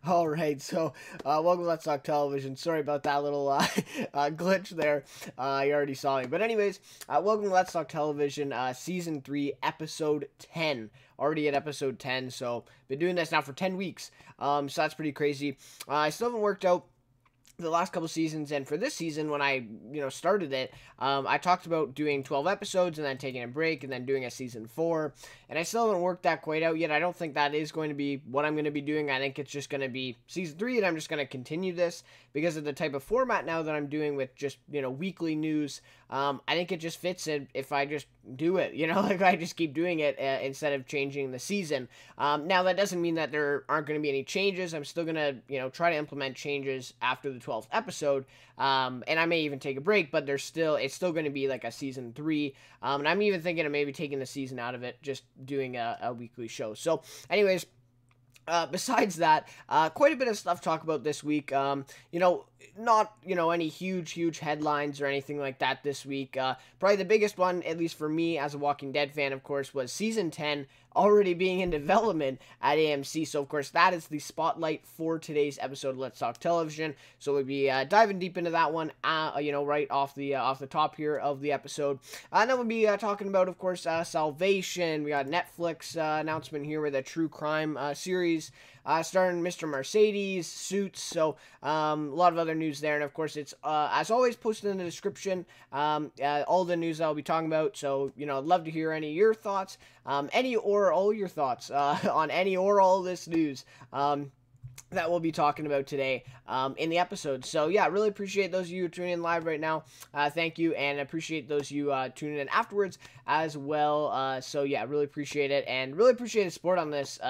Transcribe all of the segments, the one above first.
Alright, so welcome to Let's Talk Television. Sorry about that little glitch there. You already saw me. But anyways, welcome to Let's Talk Television, Season 3, Episode 10. Already at Episode 10, so been doing this now for 10 weeks. So that's pretty crazy. I still haven't worked out the last couple seasons, and for this season, when I started it, I talked about doing 12 episodes and then taking a break and then doing a season 4, and I still haven't worked that quite out yet. I don't think that is going to be what I'm going to be doing. I think it's just going to be season 3, and I'm just going to continue this because of the type of format now that I'm doing with just weekly news. I think it just fits it if I just do it, like I just keep doing it instead of changing the season. Now that doesn't mean that there aren't going to be any changes. I'm still going to, try to implement changes after the 12th episode. And I may even take a break, but it's still going to be like a season 3. And I'm even thinking of maybe taking the season out of it, just doing a weekly show. So anyways, besides that, quite a bit of stuff to talk about this week. Not, any huge headlines or anything like that this week. Probably the biggest one, at least for me as a Walking Dead fan, of course, was Season 10 already being in development at AMC. So, of course, that is the spotlight for today's episode of Let's Talk Television. So, we'll be diving deep into that one, right off the top here of the episode. And then we'll be talking about, of course, Salvation. We got Netflix announcement here with a true crime series starring Mr. Mercedes, Suits, so a lot of other news there, and of course it's, as always, posted in the description, all the news I'll be talking about, so, I'd love to hear any of your thoughts, any or all your thoughts on any or all this news, that we'll be talking about today in the episode. So yeah, really appreciate those of you tuning in live right now. Thank you, and appreciate those of you tuning in afterwards as well. So yeah, really appreciate it, and really appreciate the support on this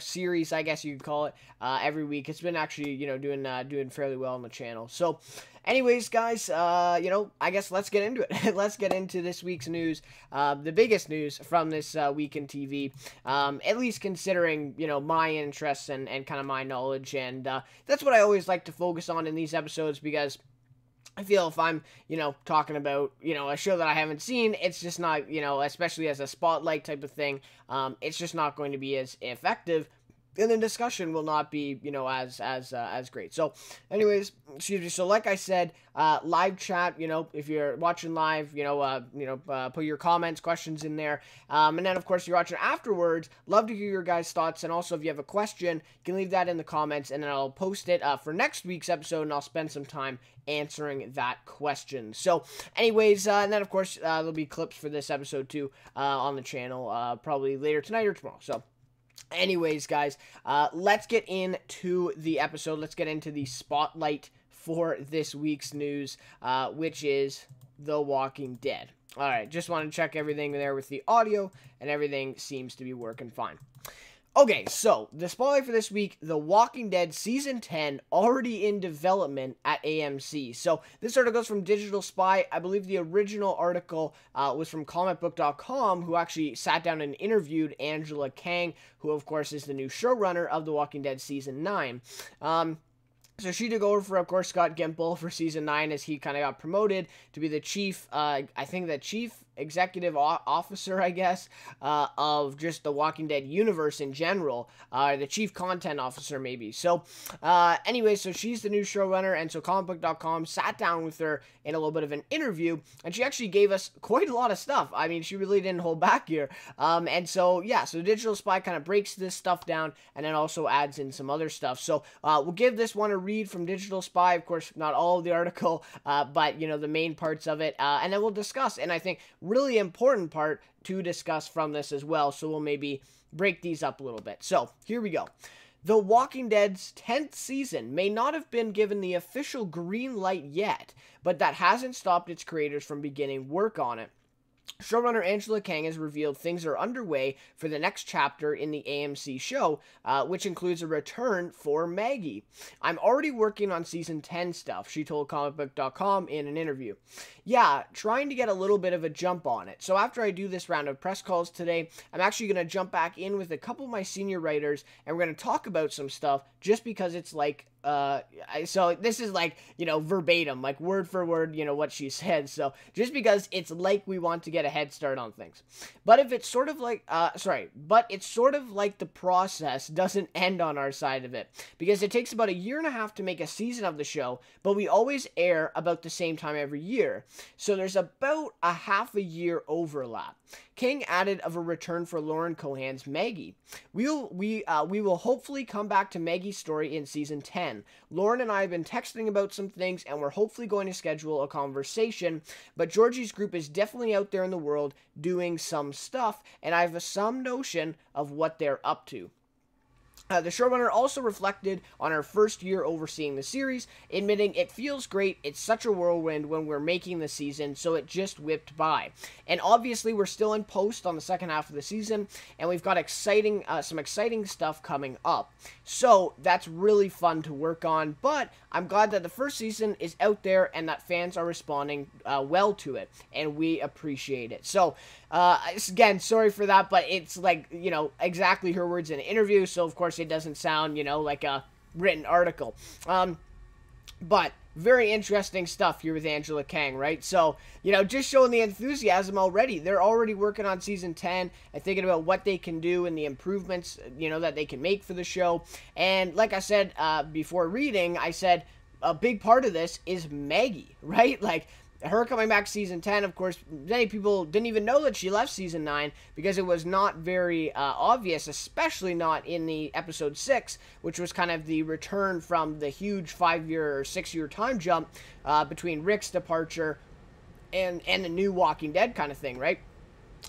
series, I guess you could call it, every week. It's been actually doing fairly well on the channel. So anyways, guys, I guess let's get into it. Let's get into this week's news. The biggest news from this week in TV, at least considering, my interests and kind of my knowledge. And that's what I always like to focus on in these episodes, because I feel if I'm, talking about, a show that I haven't seen, it's just not, especially as a spotlight type of thing, it's just not going to be as effective. And the discussion will not be, as great. So, anyways, excuse me. So, like I said, live chat. If you're watching live, put your comments, questions in there. And then, of course, you're watching afterwards. Love to hear your guys' thoughts. And also, if you have a question, you can leave that in the comments, and then I'll post it for next week's episode, and I'll spend some time answering that question. So, anyways, and then, of course, there'll be clips for this episode too on the channel, probably later tonight or tomorrow. So, anyways, guys, let's get into the episode. Let's get into the spotlight for this week's news, which is The Walking Dead. All right, just want to check everything there with the audio, and everything seems to be working fine. Okay, so the spotlight for this week, The Walking Dead Season 10, already in development at AMC. So this article is from Digital Spy. I believe the original article was from comicbook.com, who actually sat down and interviewed Angela Kang, who of course is the new showrunner of The Walking Dead Season 9. So she took over for, of course, Scott Gimple for Season 9 as he kind of got promoted to be the chief, I think the chief executive officer, I guess, of just the Walking Dead universe in general, the chief content officer, maybe. So, anyway, so she's the new showrunner, and so comicbook.com sat down with her in a little bit of an interview, and she actually gave us quite a lot of stuff. I mean, she really didn't hold back here. And so, yeah, so Digital Spy kind of breaks this stuff down, and then also adds in some other stuff. So, we'll give this one a read from Digital Spy. Of course, not all of the article, but, the main parts of it, and then we'll discuss. And I think really important part to discuss from this as well, so we'll maybe break these up a little bit. So, here we go. The Walking Dead's 10th season may not have been given the official green light yet, but that hasn't stopped its creators from beginning work on it. Showrunner Angela Kang has revealed things are underway for the next chapter in the AMC show, which includes a return for Maggie. I'm already working on Season 10 stuff, she told comicbook.com in an interview. Yeah, trying to get a little bit of a jump on it. So after I do this round of press calls today, I'm actually going to jump back in with a couple of my senior writers, and we're going to talk about some stuff just because it's like so this is like, verbatim, like word for word, what she said. So just because it's like we want to get a head start on things. But if it's sort of like, but it's sort of like the process doesn't end on our side of it, because it takes about a year and a half to make a season of the show, but we always air about the same time every year. So there's about a half a year overlap. King added of a return for Lauren Cohan's Maggie. We will hopefully come back to Maggie's story in season 10. Lauren and I have been texting about some things, and we're hopefully going to schedule a conversation, but Georgie's group is definitely out there in the world doing some stuff, and I have some notion of what they're up to. The showrunner also reflected on her first year overseeing the series, admitting it feels great, it's such a whirlwind when we're making the season, so it just whipped by. And obviously we're still in post on the second half of the season, and we've got some exciting stuff coming up. So that's really fun to work on, but I'm glad that the first season is out there and that fans are responding well to it, and we appreciate it. So, again, sorry for that, but it's like, exactly her words in an interview, so of course it doesn't sound, like a written article. But very interesting stuff here with Angela Kang, right? So, just showing the enthusiasm already. They're already working on season 10 and thinking about what they can do and the improvements, that they can make for the show. And like I said before reading, I said a big part of this is Maggie, right? Like, her coming back season 10, of course, many people didn't even know that she left season 9 because it was not very obvious, especially not in the episode 6, which was kind of the return from the huge 5-year or 6-year time jump between Rick's departure and the new Walking Dead kind of thing, right?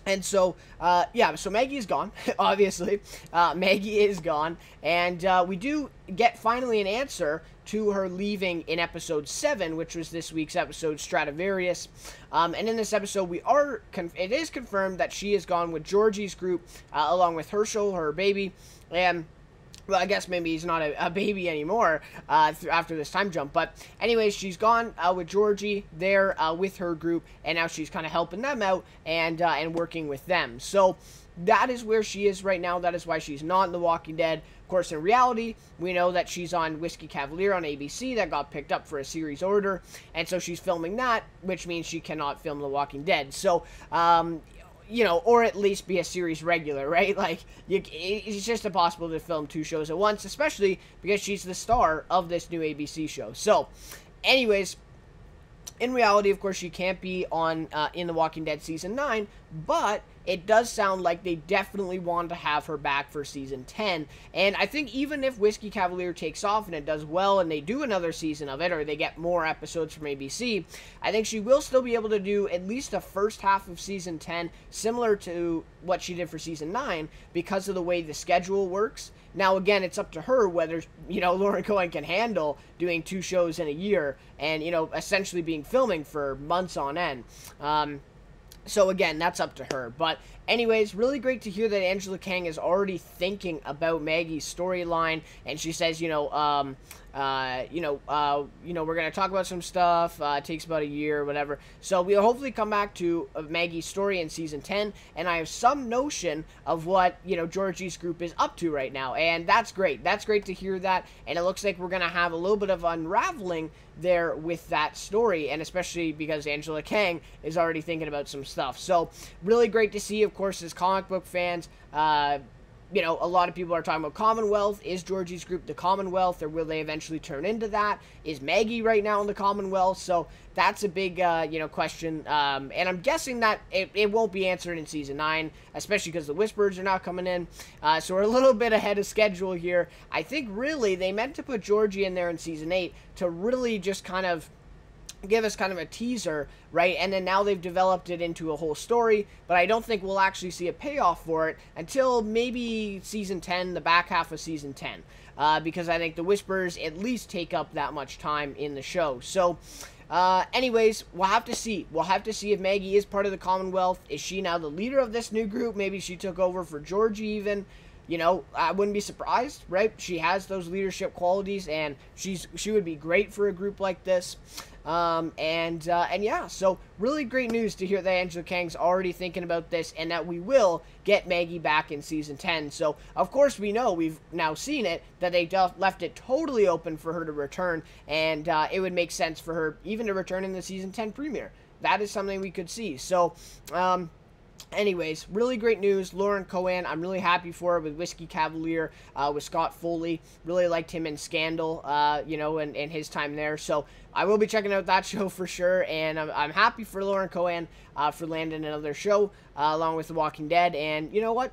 And so, so Maggie is gone, obviously. Maggie is gone, and we do get finally an answer to her leaving in episode 7, which was this week's episode, Stradivarius. And in this episode, it is confirmed that she is gone with Georgie's group, along with Herschel, her baby, and well, I guess maybe he's not a baby anymore after this time jump. But anyways, she's gone with Georgie there with her group, and now she's kind of helping them out and working with them. So that is where she is right now. That is why she's not in The Walking Dead. Of course, in reality, we know that she's on Whiskey Cavalier on ABC that got picked up for a series order, and so she's filming that, which means she cannot film The Walking Dead. So, or at least be a series regular, right? Like, it's just impossible to film 2 shows at once, especially because she's the star of this new ABC show. So, anyways, in reality, of course, she can't be on in The Walking Dead Season 9, but it does sound like they definitely want to have her back for Season 10. And I think even if Whiskey Cavalier takes off and it does well and they do another season of it, or they get more episodes from ABC, I think she will still be able to do at least the first half of Season 10, similar to what she did for Season 9, because of the way the schedule works. Now, again, it's up to her whether, Lauren Cohan can handle doing 2 shows in a year and, essentially being filming for months on end. So, again, that's up to her. But, anyways, really great to hear that Angela Kang is already thinking about Maggie's storyline. And she says, we're going to talk about some stuff. It takes about a year or whatever. So we'll hopefully come back to Maggie's story in Season 10. And I have some notion of what, Georgie's group is up to right now. And that's great. That's great to hear that. And it looks like we're going to have a little bit of unraveling there with that story. And especially because Angela Kang is already thinking about some stuff. So really great to see, of course, as comic book fans. A lot of people are talking about Commonwealth. Is Georgie's group the Commonwealth, or will they eventually turn into that? Is Maggie right now in the Commonwealth? So that's a big, question. And I'm guessing that it won't be answered in Season 9, especially because the Whisperers are now coming in. So we're a little bit ahead of schedule here. I think, really, they meant to put Georgie in there in Season 8 to really just kind of give us kind of a teaser, right? And then now they've developed it into a whole story, but I don't think we'll actually see a payoff for it until maybe Season 10, the back half of Season 10, because I think the Whispers at least take up that much time in the show. So, anyways, we'll have to see. We'll have to see if Maggie is part of the Commonwealth. Is she now the leader of this new group? Maybe she took over for Georgie even. I wouldn't be surprised, right? She has those leadership qualities, and she would be great for a group like this. And yeah, so really great news to hear that Angela Kang's already thinking about this and that we will get Maggie back in season 10. So, of course, we know, we've now seen it, that they left it totally open for her to return, and it would make sense for her even to return in the season 10 premiere. That is something we could see. So, anyways, really great news. Lauren Cohan, I'm really happy for her with Whiskey Cavalier, with Scott Foley. Really liked him in Scandal, you know, and his time there. So I will be checking out that show for sure. And I'm happy for Lauren Cohan for landing another show along with The Walking Dead. And you know what?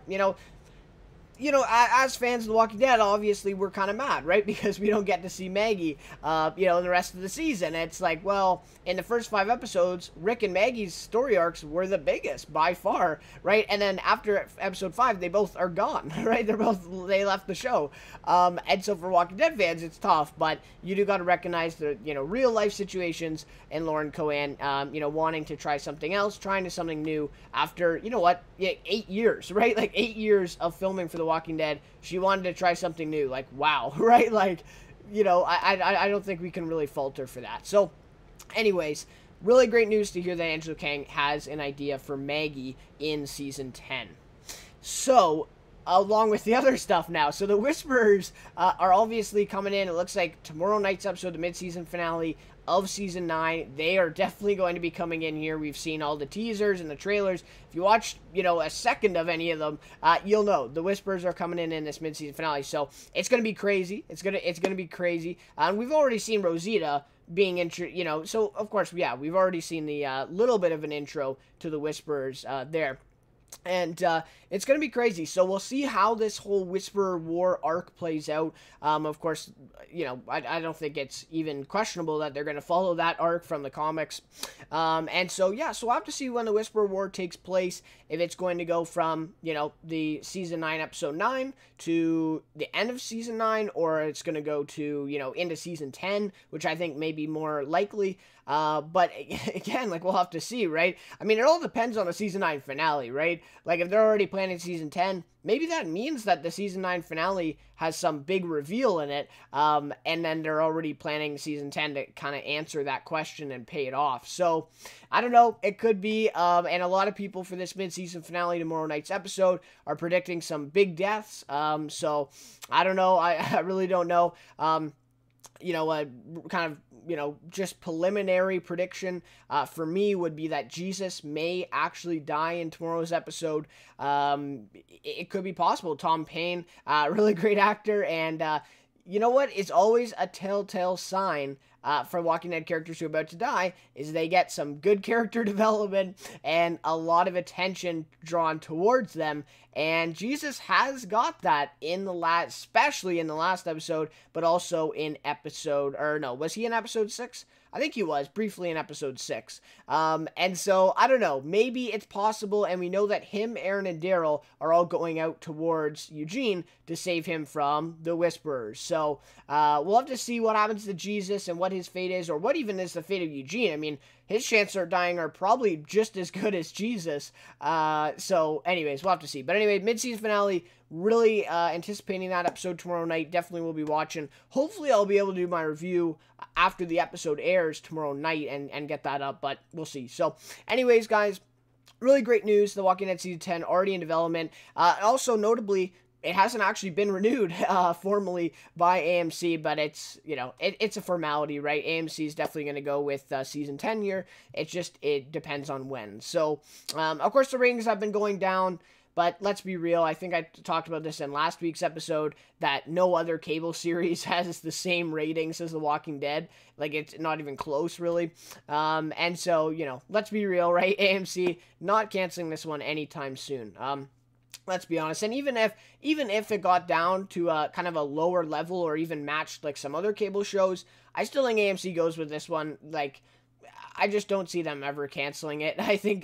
As fans of The Walking Dead, obviously we're kind of mad, right? Because we don't get to see Maggie, in the rest of the season. It's like, well, in the first 5 episodes, Rick and Maggie's story arcs were the biggest by far, right? And then after episode 5, they both are gone, right? They left the show. And so for Walking Dead fans, it's tough, but you do got to recognize the, real life situations and Lauren Cohan, wanting to try something else, trying to something new after, 8 years, right? Like 8 years of filming for The Walking Dead. She wanted to try something new. Like, wow, right? Like, I don't think we can really fault her for that. So, anyways, really great news to hear that Angela Kang has an idea for Maggie in season 10. So, along with the other stuff now. So the Whisperers are obviously coming in. It looks like tomorrow night's episode, the mid-season finale of season 9. They are definitely going to be coming in here. We've seen all the teasers and the trailers. If you watched, a second of any of them, you'll know the Whisperers are coming in this mid-season finale. So it's going to be crazy. It's gonna be crazy. And we've already seen Rosita being so of course, yeah, we've already seen the little bit of an intro to the Whisperers there. And it's going to be crazy. So we'll see how this whole Whisperer War arc plays out. Of course, I don't think it's even questionable that they're going to follow that arc from the comics. And so, yeah, so we'll have to see when the Whisperer War takes place. If it's going to go from, the season 9, episode 9 to the end of season 9, or it's going to go to, into season 10, which I think may be more likely. But again, we'll have to see, right? I mean, it all depends on the season 9 finale, right? Like, if they're already planning season 10, maybe that means that the season 9 finale has some big reveal in it, and then they're already planning season 10 to kind of answer that question and pay it off. So, I don't know. It could be, and a lot of people for this mid-season finale, tomorrow night's episode, are predicting some big deaths. So, I don't know. I really don't know. Just preliminary prediction for me would be that Jesus may actually die in tomorrow's episode. It could be possible. Tom Payne, really great actor, and it's always a telltale sign for Walking Dead characters who are about to die, is they get some good character development and a lot of attention drawn towards them. And Jesus has got that especially in the last episode, but also in was he in episode 6? I think he was briefly in episode 6. And so, I don't know, maybe it's possible, and we know that him, Aaron, and Daryl are all going out towards Eugene to save him from the Whisperers. So, we'll have to see what happens to Jesus and what his fate is, or what even is the fate of Eugene. I mean, his chances of dying are probably just as good as Jesus. So, anyways, we'll have to see. But anyway, mid-season finale, really anticipating that episode tomorrow night. Definitely will be watching. Hopefully, I'll be able to do my review after the episode airs tomorrow night and get that up, but we'll see. So, anyways, guys, really great news. The Walking Dead Season 10 already in development. Also, notably, it hasn't actually been renewed formally by AMC, but it's a formality, right? AMC is definitely going to go with season 10 here. It depends on when. So, of course, the ratings have been going down, but let's be real. I think I talked about this in last week's episode, that no other cable series has the same ratings as The Walking Dead. Like, it's not even close, really. And so, let's be real, right? AMC not canceling this one anytime soon. Let's be honest. And even if it got down to a kind of a lower level, or even matched like some other cable shows, I still think AMC goes with this one. Like, I just don't see them ever canceling it.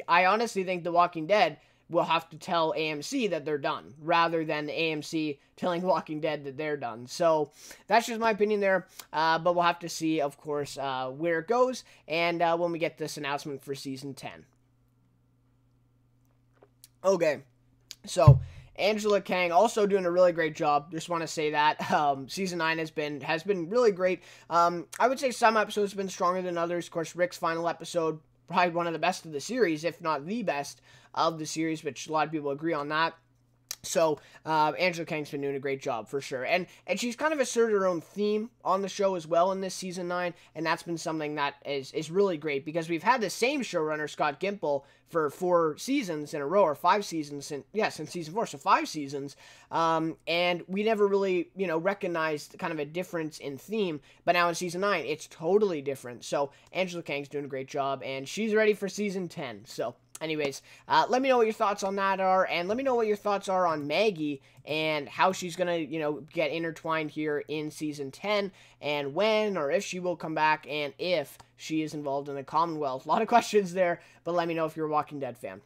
I honestly think The Walking Dead will have to tell AMC that they're done, rather than AMC telling Walking Dead that they're done. So that's just my opinion there. But we'll have to see, of course, where it goes, and when we get this announcement for season 10. Okay. So, Angela Kang also doing a really great job. Just want to say that season 9 has been really great. I would say some episodes have been stronger than others. Of course, Rick's final episode, probably one of the best of the series, if not the best of the series, which a lot of people agree on that. So, Angela Kang's been doing a great job, for sure. And she's kind of asserted her own theme on the show as well in this season 9, and that's been something that is really great, because we've had the same showrunner, Scott Gimple, for 4 seasons in a row, or 5 seasons, since season 4, so 5 seasons, and we never really, recognized kind of a difference in theme, but now in season 9, it's totally different. So, Angela Kang's doing a great job, and she's ready for season 10, so... Anyways, let me know what your thoughts on that are, and let me know what your thoughts are on Maggie and how she's going to, get intertwined here in Season 10, and when or if she will come back, and if she is involved in the Commonwealth. A lot of questions there, but let me know if you're a Walking Dead fan.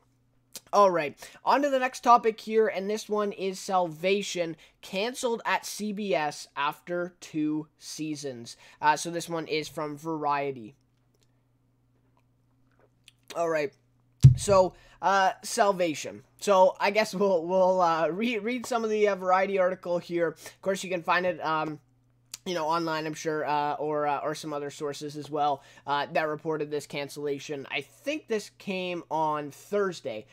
Alright, on to the next topic here, and this one is Salvation, canceled at CBS after 2 seasons. So this one is from Variety. Alright. So, Salvation. So, I guess we'll read some of the Variety article here. Of course, you can find it, online, I'm sure, or some other sources as well, that reported this cancellation. I think this came on Thursday,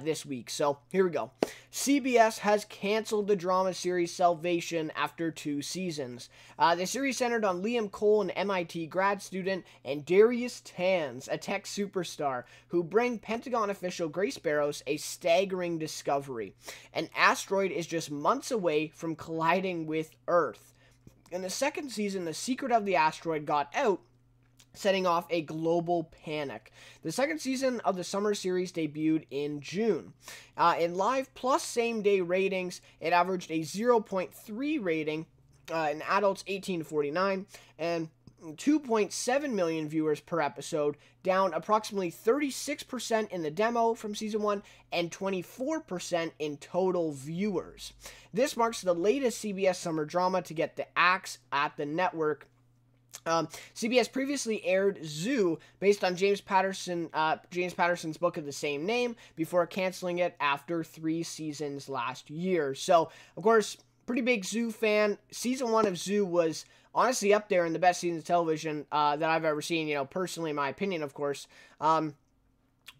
this week. So, here we go. CBS has canceled the drama series Salvation after 2 seasons. The series centered on Liam Cole, an MIT grad student, and Darius Tanz, a tech superstar, who bring Pentagon official Grace Barros a staggering discovery. An asteroid is just months away from colliding with Earth. In the second season, the secret of the asteroid got out, setting off a global panic. The second season of the summer series debuted in June. In live plus same-day ratings, it averaged a 0.3 rating in adults 18 to 49, and 2.7 million viewers per episode, down approximately 36% in the demo from Season 1 and 24% in total viewers. This marks the latest CBS summer drama to get the axe at the network. CBS previously aired Zoo, based on James Patterson's book of the same name, before canceling it after 3 seasons last year. So, of course, pretty big Zoo fan. Season 1 of Zoo was honestly up there in the best seasons of television that I've ever seen, personally, in my opinion, of course.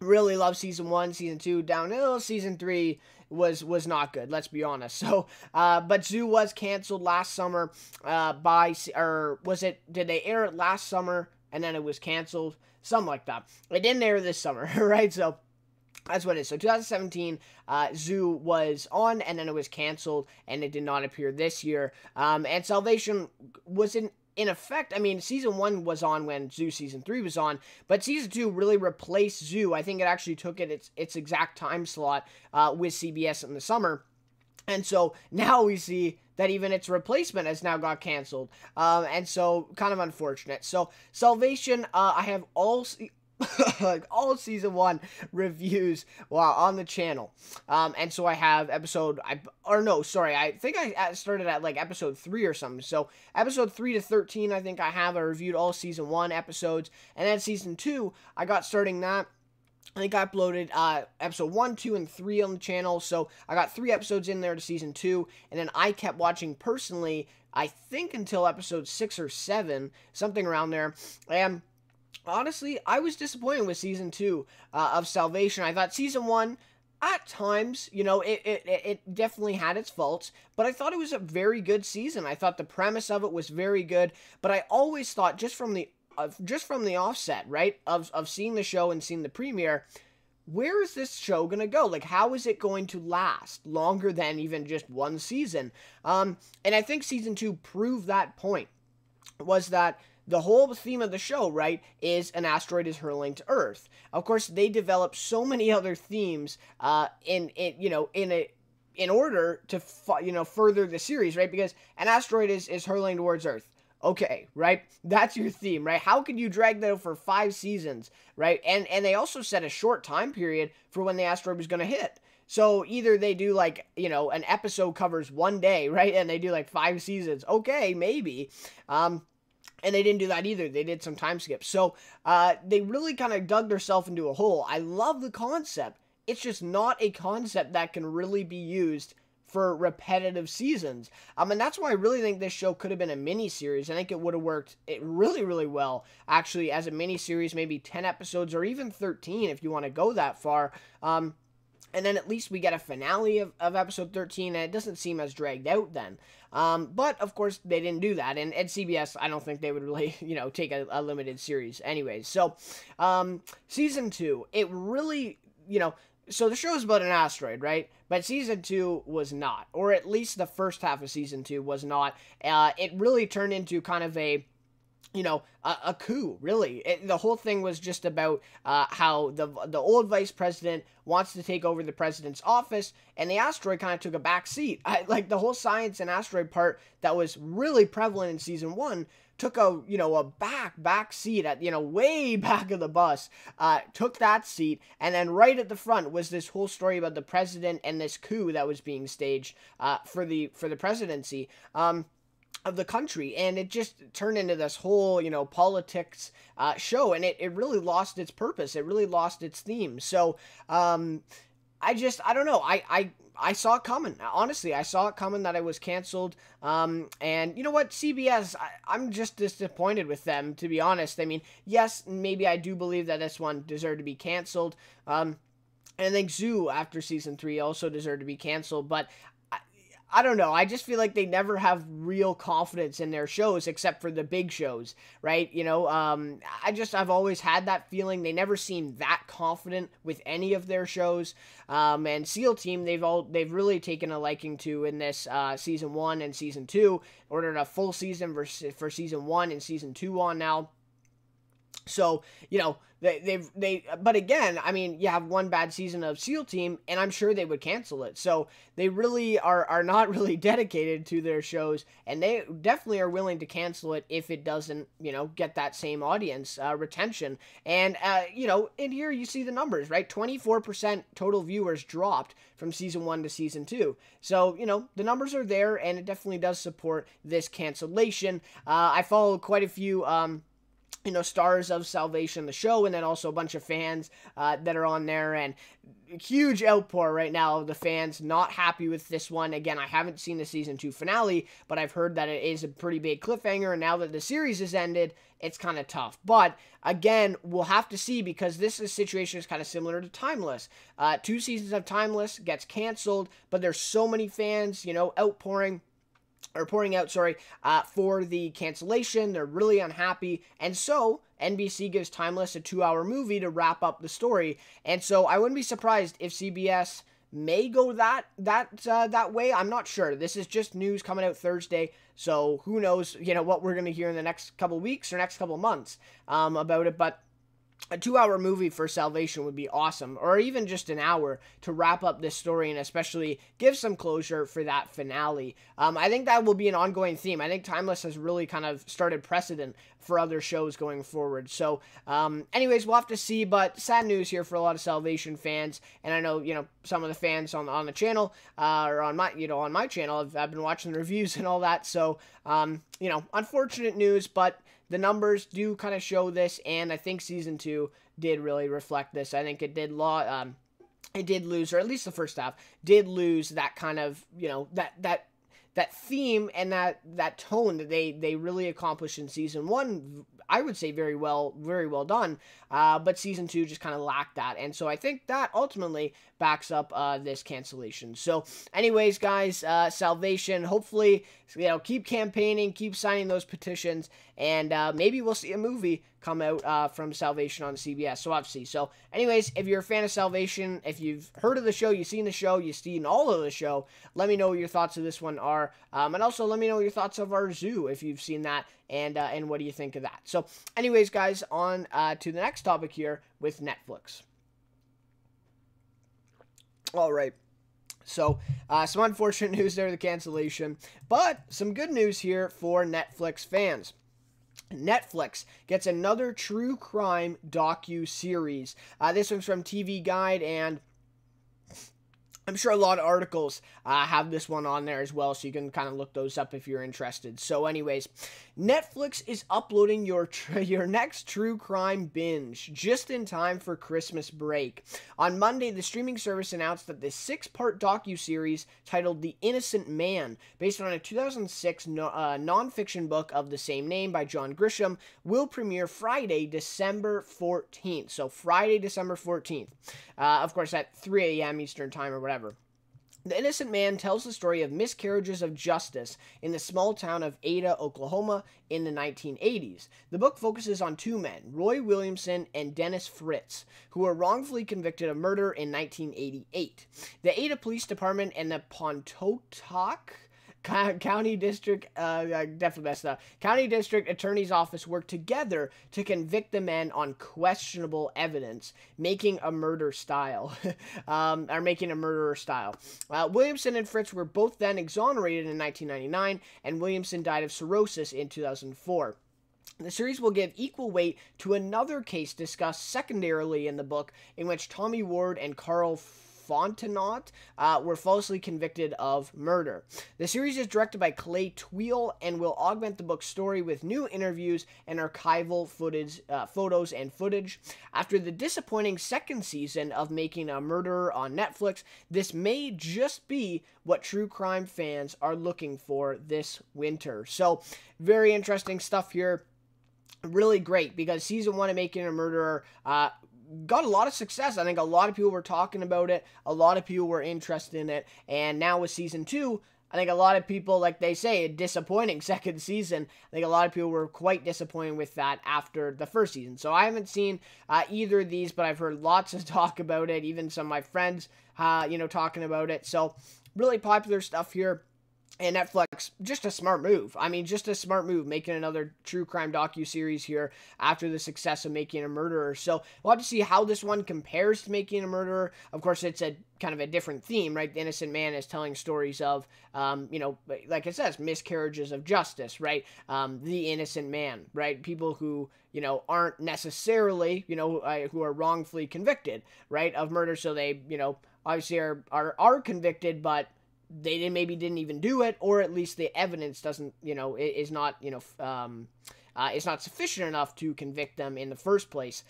Really love Season 1, Season 2, downhill. Season 3 was not good, let's be honest. So, but Zoo was canceled last summer did they air it last summer and then it was canceled? Something like that. It didn't air this summer, right? So, that's what it is. So 2017, Zoo was on, and then it was canceled, and it did not appear this year. And Salvation was in effect, I mean, Season 1 was on when Zoo Season 3 was on, but Season 2 really replaced Zoo. I think it actually took its exact time slot with CBS in the summer. And so now we see that even its replacement has now got canceled. And so, kind of unfortunate. So, Salvation, I have all Season 1 reviews on the channel. And so I have I think I started at like episode 3 or something. So episode 3 to 13, I think I reviewed all Season 1 episodes. And then Season 2, I got starting that. I think I uploaded episode 1, 2, and 3 on the channel, so I got 3 episodes in there to Season 2, and then I kept watching personally, I think until episode 6 or 7, something around there, and honestly, I was disappointed with Season 2 of Salvation. I thought Season 1, at times, it definitely had its faults, but I thought it was a very good season. I thought the premise of it was very good, but I always thought, just from the offset, right, of seeing the show and seeing the premiere, where is this show going to go? Like, how is it going to last longer than even just 1 season? And I think Season 2 proved that point, was that the whole theme of the show, right, is an asteroid is hurling to Earth. Of course, they developed so many other themes in order to further the series, right? Because an asteroid is hurling towards Earth. Okay, right? That's your theme, right? How could you drag that out for 5 seasons, right? And they also set a short time period for when the asteroid was going to hit. So either they do like, an episode covers 1 day, right? And they do like 5 seasons. Okay, maybe. And they didn't do that either. They did some time skips. So they really kind of dug themselves into a hole. I love the concept. It's just not a concept that can really be used for repetitive seasons. And that's why I really think this show could have been a mini-series. I think it would have worked really, really well, actually, as a mini-series, maybe 10 episodes or even 13 if you want to go that far. And then at least we get a finale of episode 13, and it doesn't seem as dragged out then. But, of course, they didn't do that. And at CBS, I don't think they would really, take a limited series anyways. So, season 2, it really, so the show is about an asteroid, right? But season 2 was not. Or at least the first half of season 2 was not. It really turned into kind of a coup, really. The whole thing was just about how the old vice president wants to take over the president's office, and the asteroid kind of took a back seat. Like, the whole science and asteroid part that was really prevalent in season 1 took a back seat at, way back of the bus, took that seat, and then right at the front was this whole story about the president and this coup that was being staged for the presidency. Of the country, and it just turned into this whole, politics show, and it really lost its purpose. It really lost its theme. So, I don't know. I saw it coming. Honestly, I saw it coming that it was canceled. And you know what, CBS, I'm just disappointed with them, to be honest. I mean, yes, maybe I do believe that this one deserved to be canceled. And I think Zoo, after season 3, also deserved to be canceled, but I don't know. I just feel like they never have real confidence in their shows except for the big shows, right? I've always had that feeling. They never seem that confident with any of their shows. And SEAL Team, they've really taken a liking to in this season 1 and season 2. Ordered a full season for season 1 and season 2 on now. So, but again, I mean, you have one bad season of SEAL Team, and I'm sure they would cancel it. So they really are not really dedicated to their shows, and they definitely are willing to cancel it if it doesn't, get that same audience retention. And, in here you see the numbers, right? 24% total viewers dropped from season 1 to season 2. So, the numbers are there, and it definitely does support this cancellation. I follow quite a few, stars of Salvation, the show, and then also a bunch of fans that are on there, and huge outpour right now of the fans not happy with this one. Again, I haven't seen the season 2 finale, but I've heard that it is a pretty big cliffhanger, and now that the series has ended, it's kind of tough. But again, we'll have to see, because this situation is kind of similar to Timeless. 2 seasons of Timeless gets canceled, but there's so many fans, pouring out, for the cancellation. They're really unhappy, and so NBC gives Timeless a 2-hour movie to wrap up the story. And so I wouldn't be surprised if CBS may go that way. I'm not sure. This is just news coming out Thursday, so who knows, what we're going to hear in the next couple weeks or next couple months about it. But a 2-hour movie for Salvation would be awesome, or even just an hour to wrap up this story and especially give some closure for that finale. I think that will be an ongoing theme. I think Timeless has really kind of started precedent for other shows going forward. So, anyways, we'll have to see, but sad news here for a lot of Salvation fans. And I know, some of the fans on the channel, or on my channel, I've been watching the reviews and all that. So, unfortunate news, but the numbers do kind of show this, and I think season 2 did really reflect this. I think it did lose, or at least the first half did lose that kind of, that theme and that tone that they really accomplished in season 1. I would say very well done. But season 2 just kind of lacked that. And so I think that ultimately backs up this cancellation. So anyways, guys, Salvation, hopefully, keep campaigning, keep signing those petitions, and maybe we'll see a movie come out from Salvation on CBS. So obviously. So anyways, if you're a fan of Salvation, if you've heard of the show, you've seen all of the show, let me know what your thoughts of this one are. And also let me know your thoughts of our Zoo, if you've seen that, and what do you think of that. So anyways, guys, on to the next topic here with Netflix. All right. So, some unfortunate news there, the cancellation, but some good news here for Netflix fans. Netflix gets another true crime docu-series. This one's from TV Guide, and I'm sure a lot of articles have this one on there as well, so you can kind of look those up if you're interested. So anyways, Netflix is uploading your next true crime binge just in time for Christmas break. On Monday, the streaming service announced that the 6-part docuseries titled The Innocent Man, based on a 2006 nonfiction book of the same name by John Grisham, will premiere Friday, December 14th. So Friday, December 14th. Of course, at 3 a.m. Eastern Time or whatever. The Innocent Man tells the story of miscarriages of justice in the small town of Ada, Oklahoma in the 1980s. The book focuses on two men, Roy Williamson and Dennis Fritz, who were wrongfully convicted of murder in 1988. The Ada Police Department and the Pontotoc County District, definitely messed up. County District Attorney's Office worked together to convict the men on questionable evidence, making a murder style, or making a murderer style. Williamson and Fritz were both then exonerated in 1999, and Williamson died of cirrhosis in 2004. The series will give equal weight to another case discussed secondarily in the book, in which Tommy Ward and Carl Fontenot were falsely convicted of murder. The series is directed by Clay Tweel and will augment the book's story with new interviews and archival photos and footage. After the disappointing second season of Making a Murderer on Netflix, this may just be what true crime fans are looking for this winter. So, very interesting stuff here. Really great, because season 1 of Making a Murderer got a lot of success. I think a lot of people were talking about it. A lot of people were interested in it. And now with season 2, I think a lot of people, like they say, a disappointing second season. I think a lot of people were quite disappointed with that after the first season. So I haven't seen either of these, but I've heard lots of talk about it. Even some of my friends, talking about it. So really popular stuff here. And Netflix, just a smart move. I mean, just a smart move, making another true crime docuseries here after the success of Making a Murderer. So we'll have to see how this one compares to Making a Murderer. Of course, it's a kind of a different theme, right? The Innocent Man is telling stories of, like it says, miscarriages of justice, right? The innocent man, right? People who, aren't necessarily, who are wrongfully convicted, right, of murder. So they, obviously are convicted, but they maybe didn't even do it, or at least the evidence doesn't, is not, it's not sufficient enough to convict them in the first place.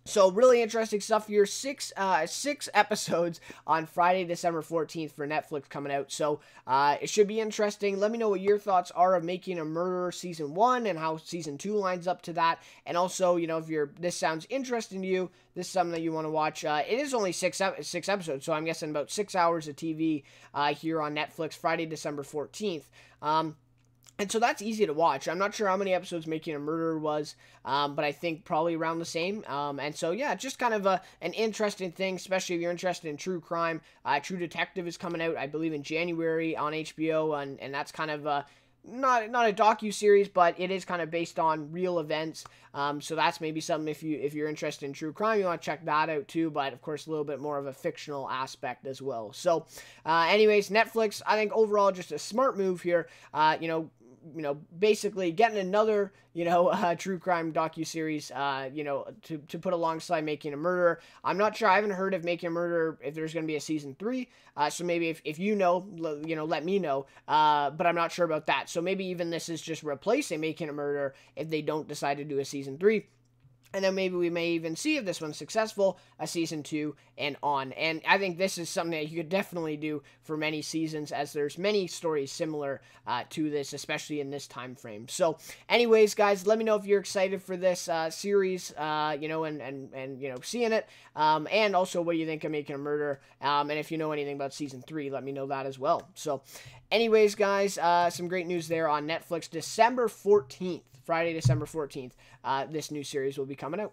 So really interesting stuff here. Six episodes on Friday, December 14th for Netflix coming out. So it should be interesting. Let me know what your thoughts are of Making a Murderer season 1 and how season 2 lines up to that. And also, if this sounds interesting to you, this is something that you want to watch. It is only six episodes, so I'm guessing about 6 hours of TV here on Netflix, Friday, December 14th. And so that's easy to watch. I'm not sure how many episodes Making a Murderer was, but I think probably around the same. And so, yeah, just kind of an interesting thing, especially if you're interested in true crime. True Detective is coming out, I believe, in January on HBO, and that's kind of not a docu-series, but it is kind of based on real events. So that's maybe something if you're interested in true crime, you want to check that out too. But of course, a little bit more of a fictional aspect as well. So, anyways, Netflix, I think overall just a smart move here. Basically getting another, true crime docuseries, to put alongside Making a Murderer. I'm not sure. I haven't heard of Making a Murderer if there's going to be a season 3. So maybe if you know, let me know. But I'm not sure about that. So maybe even this is just replacing Making a Murderer if they don't decide to do a season 3. And then maybe we may even see, if this one's successful, a season 2 and on. And I think this is something that you could definitely do for many seasons, as there's many stories similar to this, especially in this time frame. So anyways, guys, let me know if you're excited for this series, and seeing it. And also what you think of Making a Murder. And if you know anything about season 3, let me know that as well. So anyways, guys, some great news there on Netflix. December 14th. Friday, December 14th, this new series will be coming out.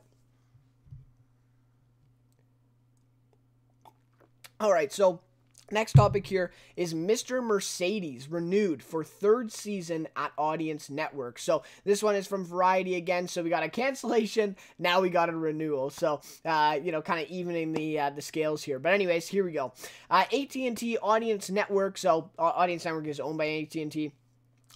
All right, so next topic here is Mr. Mercedes renewed for 3rd season at Audience Network. So this one is from Variety again. So we got a cancellation, now we got a renewal. So kind of evening the scales here. But anyways, here we go. AT&T Audience Network. So Audience Network is owned by AT&T.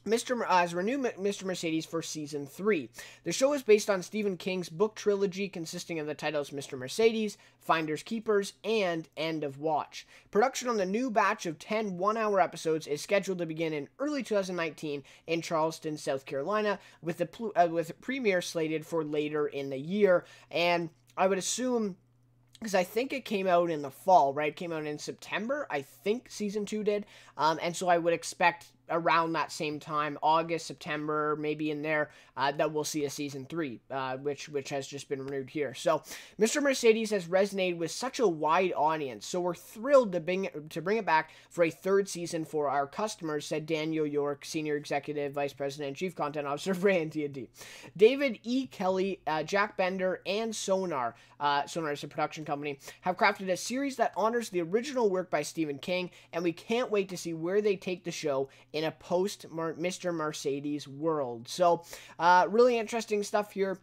As renewed Mr. Mercedes for season 3. The show is based on Stephen King's book trilogy consisting of the titles Mr. Mercedes, Finders Keepers, and End of Watch. Production on the new batch of 10 one-hour episodes is scheduled to begin in early 2019 in Charleston, South Carolina, with the premiere slated for later in the year. And I would assume, because I think it came out in the fall, right? It came out in September, I think season 2 did. And so I would expect around that same time, August, September, maybe in there, that we'll see a season 3, which has just been renewed here. So, Mr. Mercedes has resonated with such a wide audience, so we're thrilled to bring it back for a third season for our customers, said Daniel York, Senior Executive Vice President and Chief Content Officer for AT&T. David E. Kelly, Jack Bender, and Sonar is a production company, have crafted a series that honors the original work by Stephen King, and we can't wait to see where they take the show in a post Mr. Mercedes world. So, really interesting stuff here.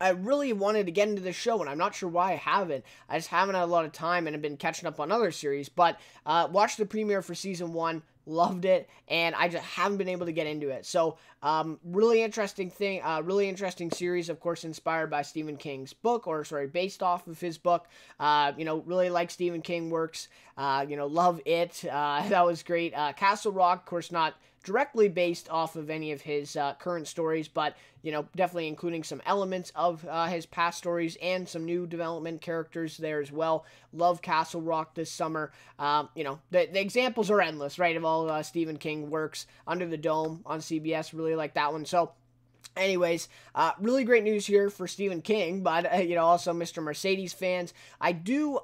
I really wanted to get into this show, and I'm not sure why I haven't. I just haven't had a lot of time, and have been catching up on other series. But watched the premiere for season 1, loved it, and I just haven't been able to get into it. So, really interesting series, of course, inspired by Stephen King's book, based off of his book. Really like Stephen King works. Love it. That was great. Castle Rock, of course, not directly based off of any of his current stories, but definitely including some elements of his past stories and some new development characters there as well. Love Castle Rock this summer. The examples are endless, right, of all Stephen King works. Under the Dome on CBS, really like that one. So, anyways, really great news here for Stephen King, but, also Mr. Mercedes fans. I did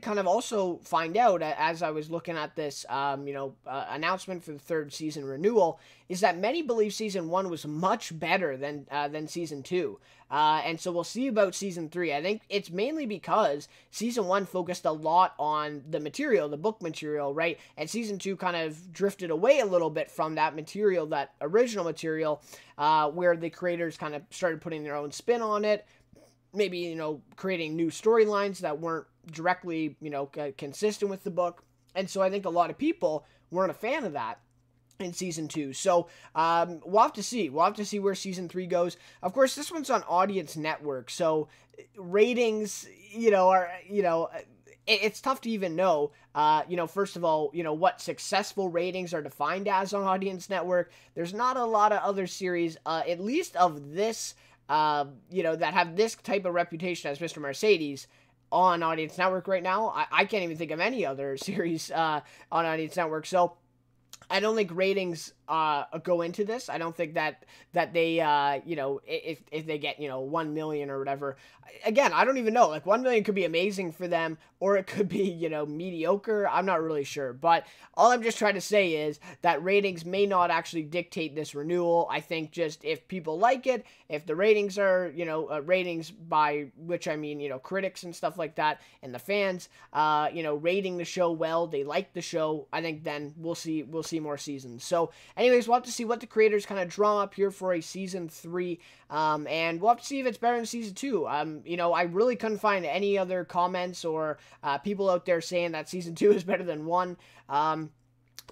kind of also find out as I was looking at this, announcement for the third season renewal, is that many believe season 1 was much better than season 2. And so we'll see about season 3. I think it's mainly because season 1 focused a lot on the material, the book material, right? And season 2 kind of drifted away a little bit from that material, that original material, where the creators kind of started putting their own spin on it. Maybe, creating new storylines that weren't directly, consistent with the book. And so I think a lot of people weren't a fan of that in season 2. So, we'll have to see. We'll have to see where season 3 goes. Of course, this one's on Audience Network, so ratings, it's tough to even know, first of all, what successful ratings are defined as on Audience Network. There's not a lot of other series, at least of this, that have this type of reputation as Mr. Mercedes on Audience Network right now. I can't even think of any other series, on Audience Network. So, I don't think ratings go into this. I don't think that they if they get 1 million or whatever. Again, I don't even know. Like 1 million could be amazing for them, or it could be mediocre. I'm not really sure. But all I'm just trying to say is that ratings may not actually dictate this renewal. I think just if people like it, if the ratings are ratings, by which I mean critics and stuff like that, and the fans rating the show well, they like the show, I think then we'll see more seasons. So anyways, we'll have to see what the creators kind of draw up here for a season 3, and we'll have to see if it's better than season 2. I really couldn't find any other comments or people out there saying that season 2 is better than 1. And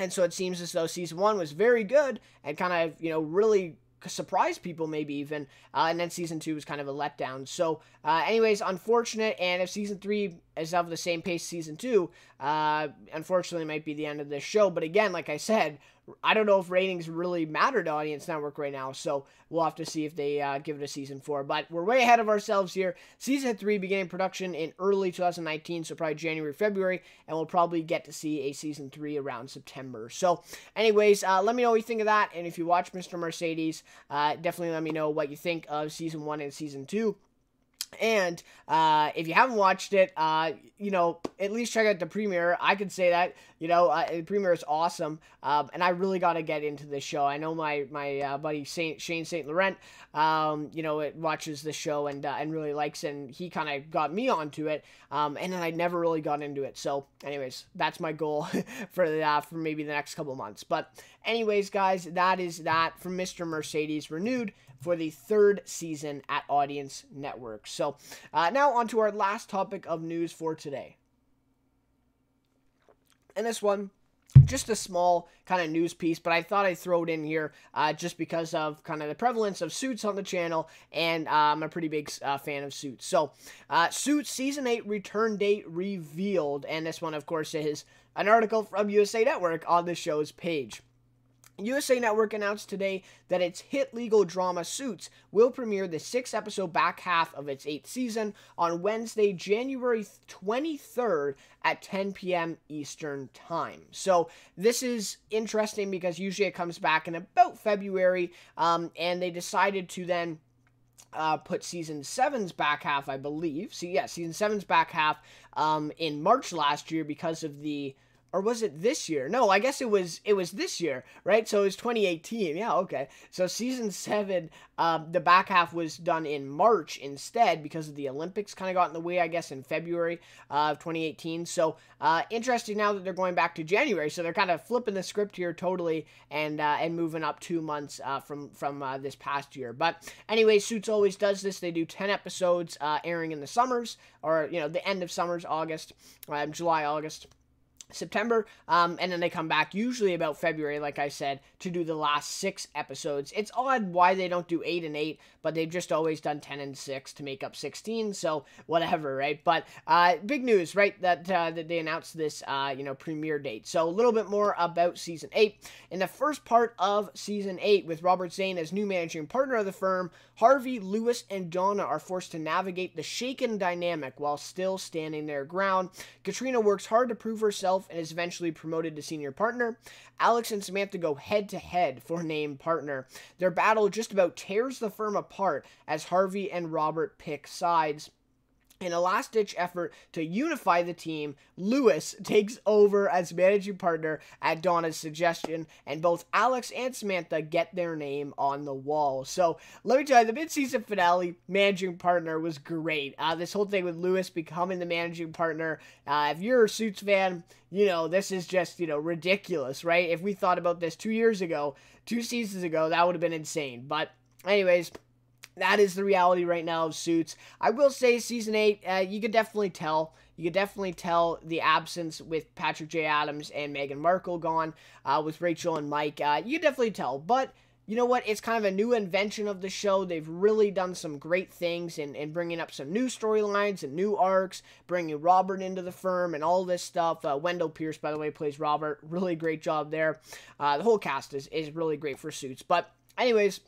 so it seems as though season 1 was very good and kind of, really surprise people maybe even, and then season 2 was kind of a letdown. So anyways, unfortunate, and if season 3 is of the same pace as season 2, unfortunately might be the end of this show. But again, like I said, I don't know if ratings really matter to Audience Network right now, so we'll have to see if they give it a season 4. But we're way ahead of ourselves here. Season 3 beginning production in early 2019, so probably January, February, and we'll probably get to see a season 3 around September. So anyways, let me know what you think of that, and if you watch Mr. Mercedes, definitely let me know what you think of season 1 and season 2. And if you haven't watched it, at least check out the premiere. I could say that, the premiere is awesome, and I really got to get into this show. I know my buddy Shane St. Laurent, watches the show and really likes it, and he kind of got me onto it, and then I never really got into it. So anyways, that's my goal for maybe the next couple months. But anyways, guys, that is that from Mr. Mercedes renewed for the third season at Audience Network. So now on to our last topic of news for today. And this one just a small kind of news piece, but I thought I'd throw it in here just because of kind of the prevalence of Suits on the channel, and I'm a pretty big fan of Suits. So, Suits Season 8 return date revealed, and this one, of course, is an article from USA Network on the show's page. USA Network announced today that its hit legal drama Suits will premiere the 6-episode back half of its 8th season on Wednesday, January 23rd at 10 p.m. Eastern Time. So this is interesting because usually it comes back in about February, and they decided to then put Season 7's back half, I believe. So yeah, Season 7's back half in March last year because of the... Or was it this year? No, I guess it was this year, right? So it was 2018. Yeah, okay. So Season 7, the back half was done in March instead because of the Olympics kind of got in the way, I guess, in February of 2018. So interesting now that they're going back to January. So they're kind of flipping the script here totally and moving up 2 months from this past year. But anyway, Suits always does this. They do 10 episodes airing in the summers, or, you know, the end of summers, August, July, August, September, and then they come back usually about February, like I said, to do the last 6 episodes. It's odd why they don't do 8 and 8, but they've just always done 10 and 6 to make up 16, so whatever, right? But big news, right, that they announced this, premiere date. So a little bit more about Season 8. In the first part of Season 8, with Robert Zane as new managing partner of the firm, Harvey, Lewis, and Donna are forced to navigate the shaken dynamic while still standing their ground. Katrina works hard to prove herself and is eventually promoted to senior partner. Alex and Samantha go head-to-head for named partner. Their battle just about tears the firm apart as Harvey and Robert pick sides. In a last-ditch effort to unify the team, Lewis takes over as managing partner at Donna's suggestion, and both Alex and Samantha get their name on the wall. So, let me tell you, the mid-season finale managing partner was great. This whole thing with Lewis becoming the managing partner, if you're a Suits fan, you know, this is just, you know, ridiculous, right? If we thought about this 2 years ago, 2 seasons ago, that would have been insane. But, anyways, that is the reality right now of Suits. I will say Season 8, you could definitely tell. You could definitely tell the absence with Patrick J. Adams and Meghan Markle gone, with Rachel and Mike. You could definitely tell. But, you know what? It's kind of a new invention of the show. They've really done some great things in bringing up some new storylines and new arcs, bringing Robert into the firm and all this stuff. Wendell Pierce, by the way, plays Robert. Really great job there. The whole cast is really great for Suits. But, anyways,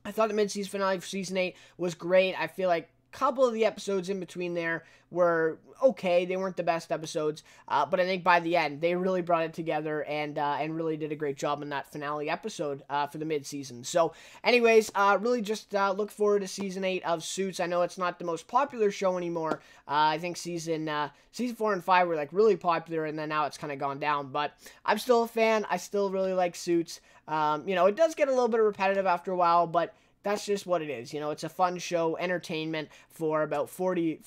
I thought the mid-season finale for Season 8 was great. I feel like a couple of the episodes in between there were okay. They weren't the best episodes, but I think by the end, they really brought it together and really did a great job in that finale episode for the mid-season. So, anyways, really just look forward to Season 8 of Suits. I know it's not the most popular show anymore. I think Season 4 and 5 were, like, really popular, and then now it's kind of gone down. But I'm still a fan. I still really like Suits. It does get a little bit repetitive after a while, but that's just what it is. You know, it's a fun show, entertainment for about 45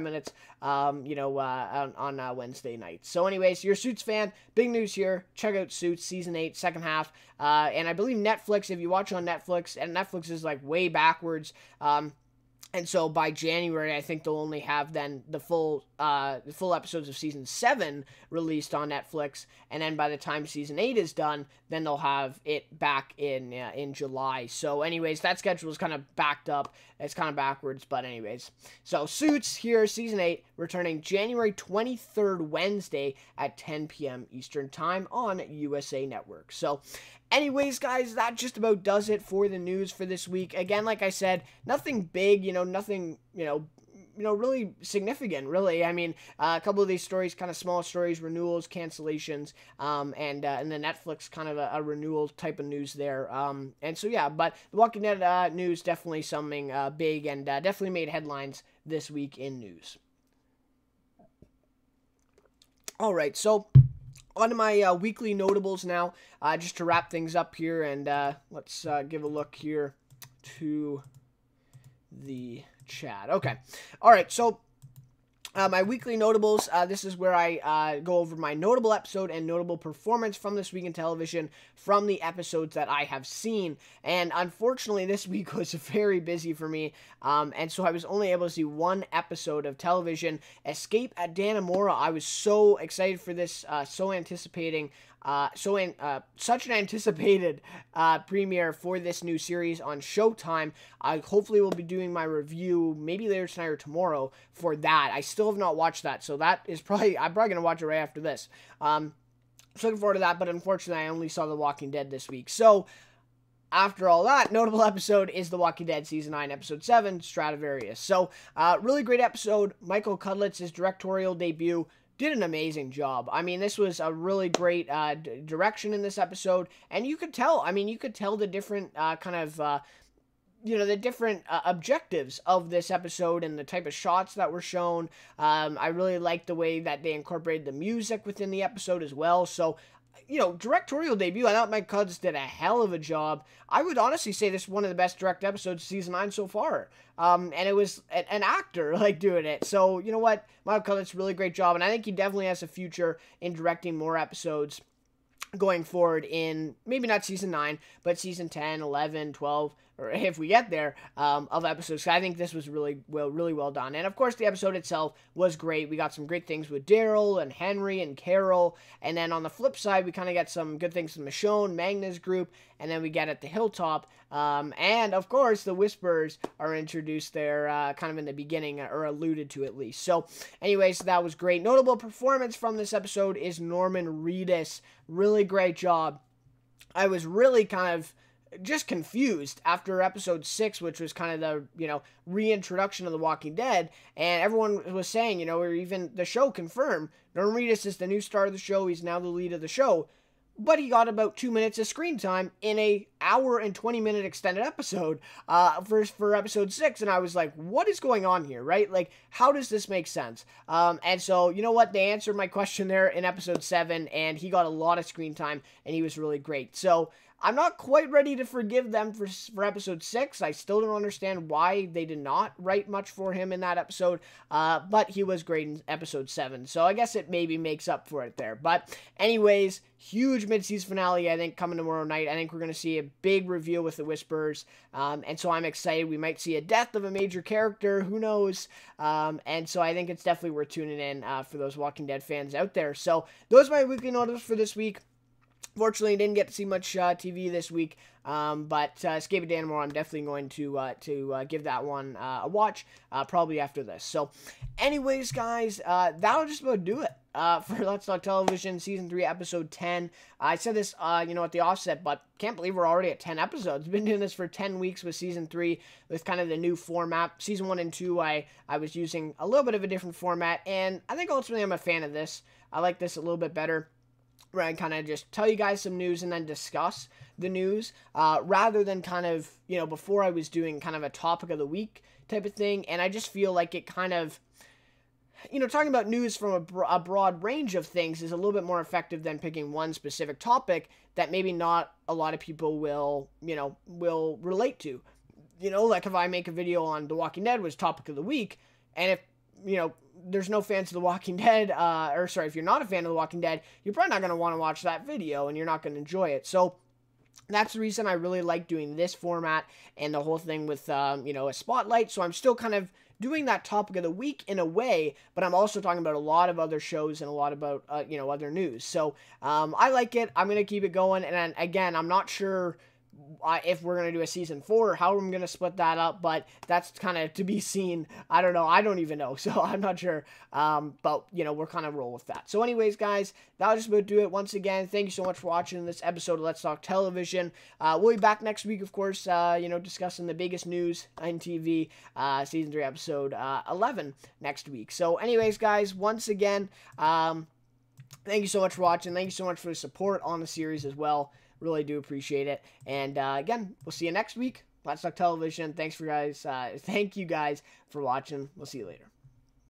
minutes, on Wednesday night. So anyways, you're a Suits fan, big news here. Check out Suits Season 8, second half. And I believe Netflix, if you watch on Netflix, and Netflix is like way backwards, and so by January, I think they'll only have then the full episodes of Season 7 released on Netflix, and then by the time Season 8 is done, then they'll have it back in July. So anyways, that schedule is kind of backed up. It's kind of backwards, but anyways. So Suits here, Season 8, returning January 23rd, Wednesday at 10 p.m. Eastern Time on USA Network. So anyways, guys, that just about does it for the news for this week. Again, like I said, nothing big, nothing, really significant, really. I mean, a couple of these stories, kind of small stories, renewals, cancellations, and the Netflix kind of a renewal type of news there. And so, yeah, but the Walking Dead news, definitely something big, and definitely made headlines this week in news. All right, so on to my weekly notables now, just to wrap things up here, and let's give a look here to the chat. Okay. All right, so My weekly notables, this is where I go over my notable episode and notable performance from this week in television from the episodes that I have seen. And unfortunately, this week was very busy for me, and so I was only able to see one episode of television, Escape at Dannemora. I was so excited for this, so anticipating. Such an anticipated premiere for this new series on Showtime. I hopefully will be doing my review maybe later tonight or tomorrow for that. I still have not watched that, so that is I'm probably gonna watch it right after this. So looking forward to that, but unfortunately I only saw The Walking Dead this week. So after all that, notable episode is The Walking Dead Season 9, Episode 7, Stradivarius. So, really great episode. Michael Cudlitz's directorial debut did an amazing job. I mean, this was a really great direction in this episode, and you could tell, the different the different objectives of this episode and the type of shots that were shown. I really liked the way that they incorporated the music within the episode as well. So, directorial debut, I thought Mike Cudlitz did a hell of a job. I would honestly say this is one of the best direct episodes of Season 9 so far. And it was an actor, doing it. So, you know what? Mike Cudlitz, really great job. And I think he definitely has a future in directing more episodes going forward in, maybe not Season 9, but Season 10, 11, 12, or if we get there, of episodes. So I think this was really well done. And of course, the episode itself was great. We got some great things with Daryl and Henry and Carol. And then on the flip side, we kind of get some good things from Michonne, Magna's group. And then we get at the Hilltop. And of course, the Whisperers are introduced there kind of in the beginning, or alluded to at least. So anyways, that was great. Notable performance from this episode is Norman Reedus. Really great job. I was really kind of just confused after episode 6, which was kind of the, reintroduction of The Walking Dead, and everyone was saying, or even the show confirmed, Norman Reedus is the new star of the show, he's now the lead of the show, but he got about 2 minutes of screen time in a hour and 20-minute extended episode for episode 6, and I was like, what is going on here, right? How does this make sense? And so, you know what? They answered my question there in episode 7, and he got a lot of screen time, and he was really great. So, I'm not quite ready to forgive them for episode 6. I still don't understand why they did not write much for him in that episode, but he was great in episode 7, so I guess it maybe makes up for it there. But anyways, huge mid-season finale, I think, coming tomorrow night. I think we're going to see a big reveal with the Whisperers, and so I'm excited. We might see a death of a major character, who knows, and so I think it's definitely worth tuning in for those Walking Dead fans out there. So those are my weekly notices for this week. Fortunately, didn't get to see much TV this week, but Escape at Dannemora, I'm definitely going to give that one a watch, probably after this. So, anyways, guys, that'll just about do it for Let's Talk Television Season 3, Episode 10. I said this, at the offset, but can't believe we're already at 10 episodes. Been doing this for 10 weeks with Season 3, with kind of the new format. Season 1 and 2, I was using a little bit of a different format, and I think ultimately I'm a fan of this. I like this a little bit better, where I kind of just tell you guys some news and then discuss the news, rather than kind of, before I was doing kind of a topic of the week type of thing, and I just feel like it kind of, talking about news from a broad range of things is a little bit more effective than picking one specific topic that maybe not a lot of people will relate to. Like if I make a video on The Walking Dead was topic of the week, and if, there's no fans of The Walking Dead, if you're not a fan of The Walking Dead, you're probably not going to want to watch that video, and you're not going to enjoy it. So that's the reason I really like doing this format and the whole thing with, a spotlight. So I'm still kind of doing that topic of the week in a way, but I'm also talking about a lot of other shows and a lot about, other news. So I like it. I'm going to keep it going. And again, I'm not sure if we're going to do a season 4 or how I'm going to split that up, but that's kind of to be seen. I don't know. I don't even know. So I'm not sure. But we're kind of roll with that. So anyways, guys, that'll just about do it. Once again, thank you so much for watching this episode of Let's Talk Television. We'll be back next week, of course, discussing the biggest news on TV, season 3, episode 11 next week. So anyways, guys, once again, thank you so much for watching. Thank you so much for the support on the series as well. Really do appreciate it. And again, we'll see you next week. Let's Talk Television. Thank you guys for watching. We'll see you later.